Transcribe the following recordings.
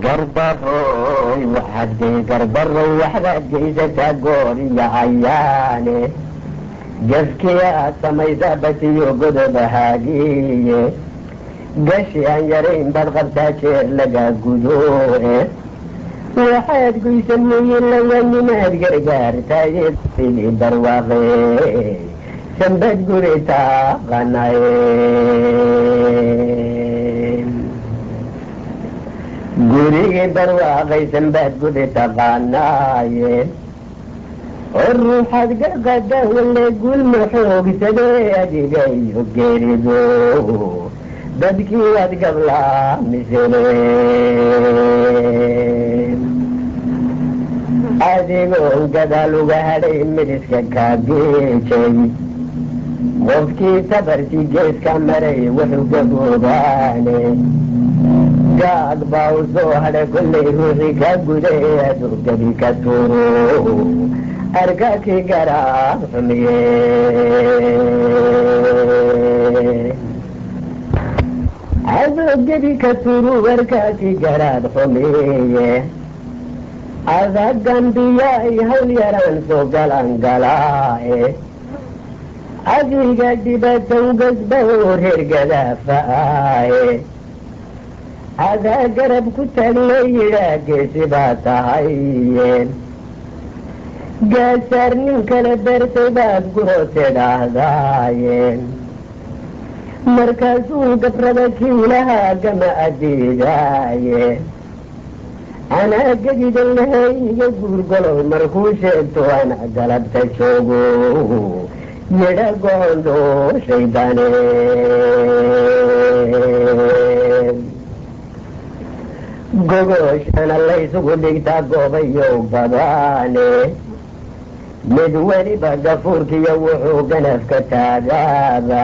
garbaroy waxaadee garbarow waxbaad geysataa gooriya ayaane gaskii aad samaysaa batiyo godobahaagiye gashi aan yarayn baad qabtaa jeer lagaa gudooe waxaad guysan muyin lawanimaad gargaartaye sidii barwaaqe sanbad guri taaqanaye gurigii barwaaqaysan baad gudi taqaanaaye oo ruuxaad gaqada wale gulma xoogsadee adiga iyo geerido dadkii waad gablaamisene adigoon gadaal uga hadhay midiska kaageejay qofkii sabarkii geeska maray wuxuu gaboobaane gaag baa u soo hadhay kollay ruuxii ka guday aduu gebi ka turo arkaakii garaab xumiye aduu gebi ka turu arkaakii garaab xumiye adagambiyaay hawl yaraan soo galangalaae adiga dhibatow gasba oo reer gadaafa'aaye adaa garab ku taagla yidhaa geesi baa tahaye gaasaar nin kale beertay baad gurote dhahdaaye markaasuu gabrada kiilahaa gama adiidaaye anaa gedidan lahay iga guurgalow markuu sheegto anaa galabta joogo yidha goondo shaydane gogoshana laysugu dhigtaa goobayow badaane mid weliba gafuurkiyo wuxuu ganafka taagaaba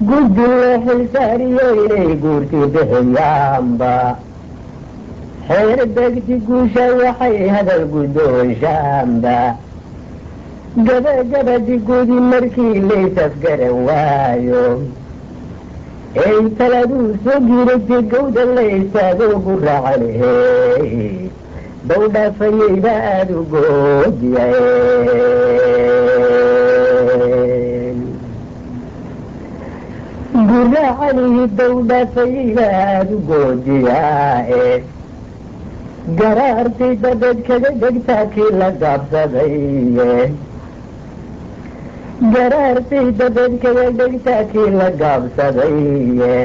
guddi loo xilsaariyo inay guurtii bixiyaanba xeer degti guusha waxay hadal guddoonshaanba gabagabadi gudi markii laysafgaran waayo ey taladuu soo giiragtay gawda la istaago gu raacane dawdhaafayayba aada u goodiyae guraacanihi dawdhaafayayba aada u goodiyae garaartay dabeed kaga dhegtaa kii la gaabsadaye garaartay dabeed kaga dhegtaa kii la gaabsadaye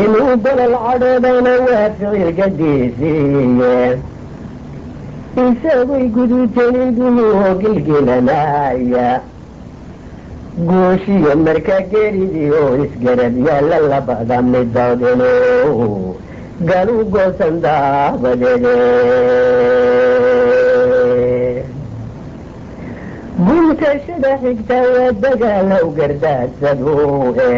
inuu dalal cadhoodhana waa ficil gadiisiiye isaguy guduuteen indhuhuu gilgilanaya guushiyo markaa geeridii oo isgarab yaalla labada midoodinu galu goosan daabadeede guntashada xigtaa waa dagaalow gardaadsadue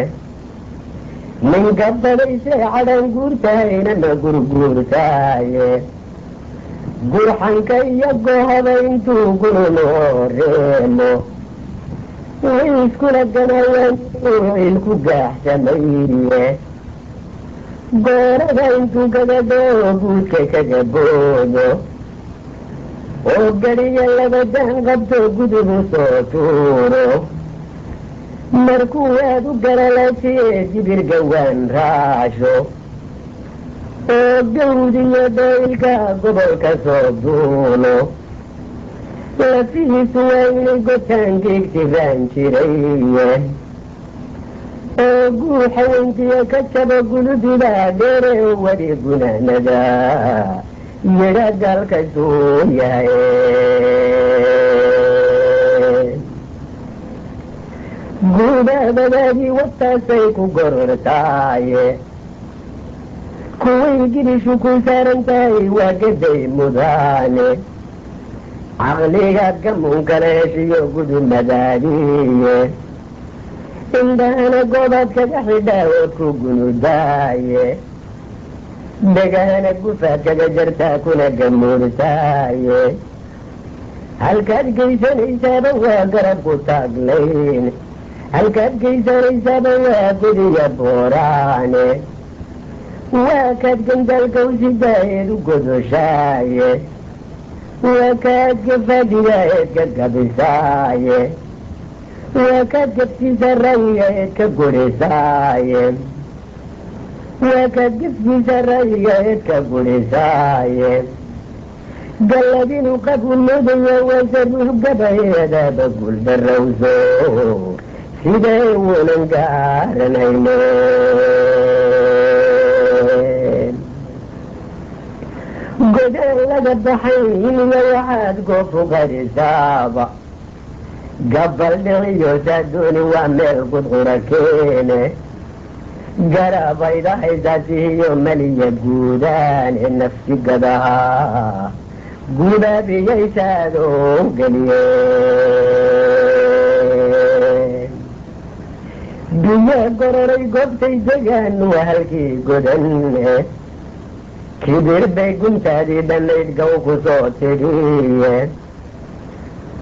ninka badaysay cadhan guurtahayna ma gurguurtaaye gurxanka iyo goohaba intuu gurunoo reemo way iskula ganayaan uu ilku gaaxsamaye goorada intuu gagadoo guudka kaga boodo oo gadiya labadaan qabto gudubu soo tuuro markuu aad u garalajiye dibir gawaan raasho oo gawdiyo dhoylka gobolka soo duulo lafihiisu waa inay gotaan geegtiraan jiraye oo guuxa weyntiyo ka jabo gulubidaa dheere wadi gunaanada yidha gaalkaysuu yahaye guudaabadaadii wataasay ku gorortaaye kuway gidishu ku saaran tahay waa gaday mudaane caqligaad gamuunkala heshiyo gudumadaadiye indhahana goobaad kaga xidhaa ood ku gunudaaye dhegahana gufaad kaga jartaa kuna gamuurtaaye halkaad geysanaysaaba waa garab ku taaglayn halkaad geysanaysaaba waa gudiya booraane وكاد قندل كوزي دايد وقدوشاية وكاد قفاد يايد كقبساية وكاد قفسي زراية كقرساية وكاد قفسي زراية كقرساية قلبين وقبوا المدية وزروا قبايا بقول بالروزو سيدي وننقار نايمين قدر لقد ضحين يوحد قفو غريزابا قبل لغيو سادوني وعمل قد غركيني قرابا إذا حيزاتي يوم مليا قودان النفس قدها قودا بيسادو قليين بيا قرري قبتي دقان وهلكي قدن كبير بيقون تادي بليت قوكو صوتي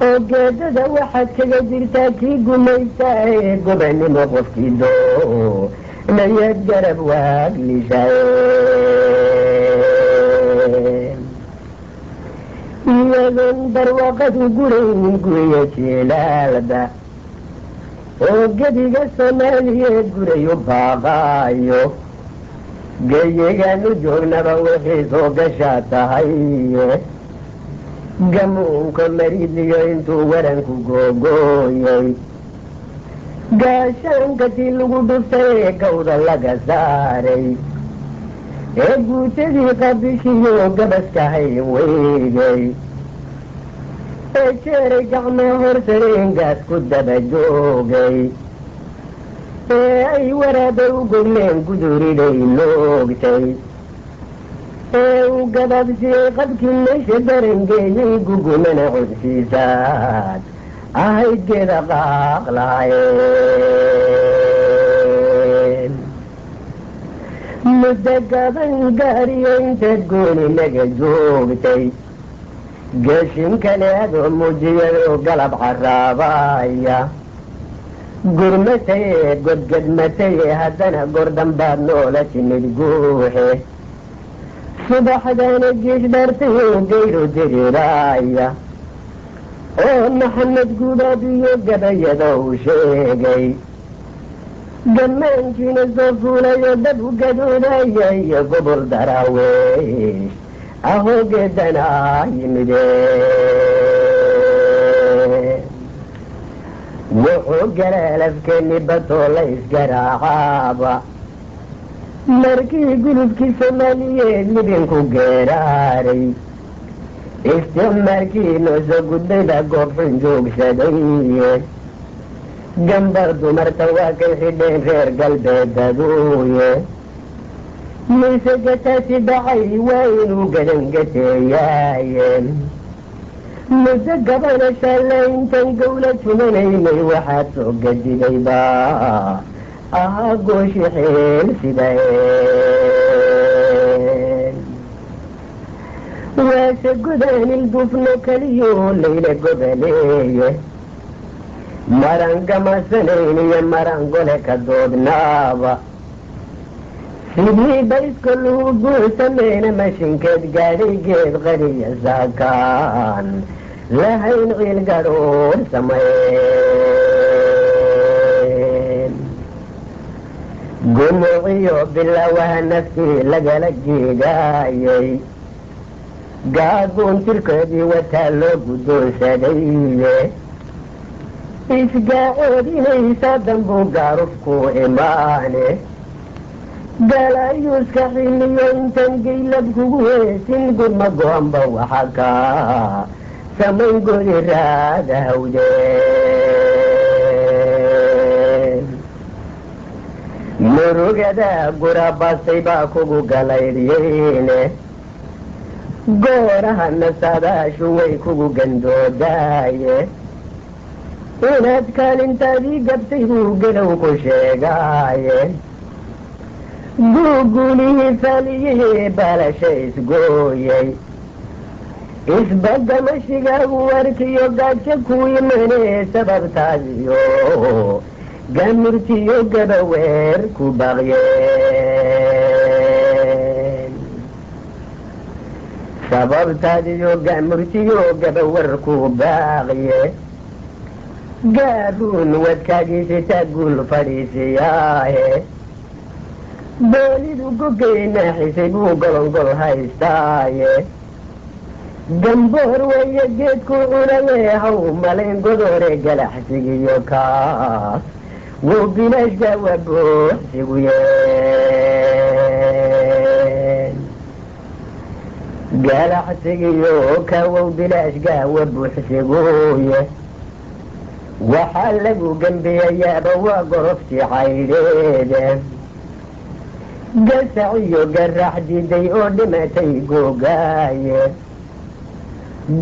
وقاد واحد كقدر تاكي قميتاي قبني موقف كيدو لا يتقرب واقلي شاين يظن بروقت قرين قوية لالبا وقد يقسم عليه قريو باغايو قيقا نجونا بوحي سوق شاتهاي قموك مريد ينتو ورنكو قوقوي قاشان كتيل قدفتي قوضا لقا ساري قوت ذي قبشيو قبسكاي ويجي شارك عما هرسرين قاس كده بجوغي اي ورابي وقلين قدوري لي لوقتي وقبب سي قد كل شبرن جيني قوقو من عود سيسات اهيد كده قاقلاين مدقبا قاريين تقولي لقى زوقتي قشم كلادو مجيل وقلب حرابايا قرمتي قد قدمتي هدنا قردن باب نولة مدقوحي صبح دانا الجيش برتي وقيرو ديرايا محمد قولابي قبيا ذو شيقي قمان كين الزفولة يدب قدونا يقبل دراويش اهو قدنا يمدين وحق الالفكني بطولة يسقرا عابا مركي قلوب كي سمالية اللي بينكو قراري استمركي نوزو قدنا قوفن جوق سدية جنبر مرتواك الحدين غير قلبي دادوية مسجتاتي بعي وين وقلن قتياين مزقبنا شالين تنقولت منيني وحد سوق قدي ليبا أهاقوش حيل سباين واسقدان القفن كليو ليلة قبلية مرانقا مسنين يا مرانقو لك الدود نابا سيدي بيس كله قول سمينا ماشين كد قاري قيد غرية زاكان لهين غيل قرور سمين قلوا غيو بالله وهنفتي لقى لقيقايي قاقون تركدي وتالو قدون سديه إسقاعد ليس ذنبو قارفكو إيماني قال أيوسك حيني تنقي لبكو سنقل مقوم بوحكا سمين قولي راد هودين مرقدا قرابا سيباكو قليليني قورها النسادا شويكو قندو دايه inaad kaalintaadii gabtay buu galow ku sheegaaye guugulihii faliyihii baalasha isgooyay isbadamashigagu warkiyo gaajo ku imanee sababtaadiyo gamirtiyo gabaweer ku baqyeen sababtaadiyo gaamurtiyo gabawarku baaqiye gaaruun wadkaagiisita guul fadhiisiyaaye boolidu gogay naaxisay buu golongol haystaaye gamboor weeye geedku cunaye haw malayn godoore galaxsigiyo kaas wuu bilashka waa buuxsiguye galaxsigiyo kawow bilaashka waa buuxsiguye waxaa lagu gembiyayaaba waa goroftii caydheede gasac iyo garax diiday oo dhimatay googaaye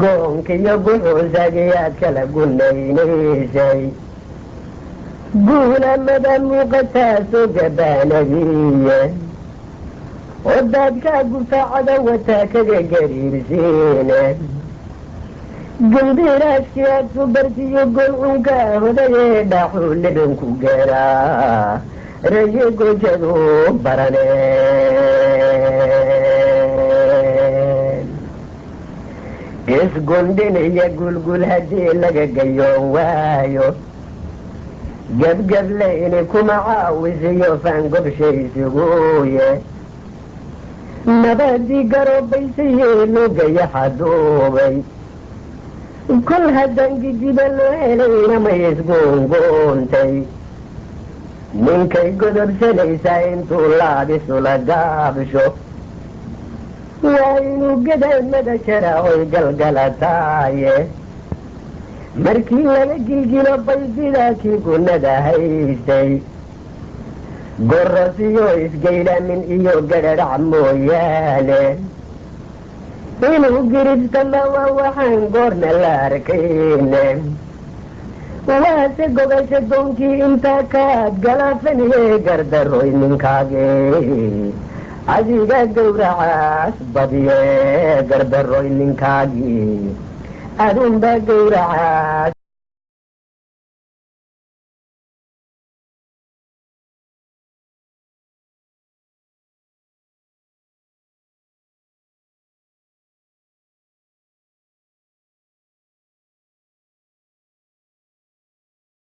goonkiyo guxuusagiyaad kala gunaynaysay guulamada muuqataasoo gabaanagiye oo daadkaa gufaacada wataa kaga gariirsiine gambiraashkii aad ku bartiyo golcunkaa hodayee dhaxuu libinku geraa raye gojadu baraneen isgundhin iyo gulgul haddii laga gayoon waayo gebgeblayni kuma caawisiyo faangobshaysuguye nabadii garoobaysaye lugaya xaduubay kol haddaan gidiba loo helayna ma isguunguuntay ninkay godobsanaysaa intuu laabisula gaabsho waa inuu gadaamada jaraa oy galgalataaye markii laga gilgilo baydidaakii gunnada haystay gorosiyo isgaylaamin iyo gadhadhac mooyaane inuu giribtama waa waxaan goorna la arkayne waase gobasha doonkii intaa kaad galaafaniye gardaroy ninkaagii adiga gawracaas badiye gardaroy ninkaagii adunba gawracaas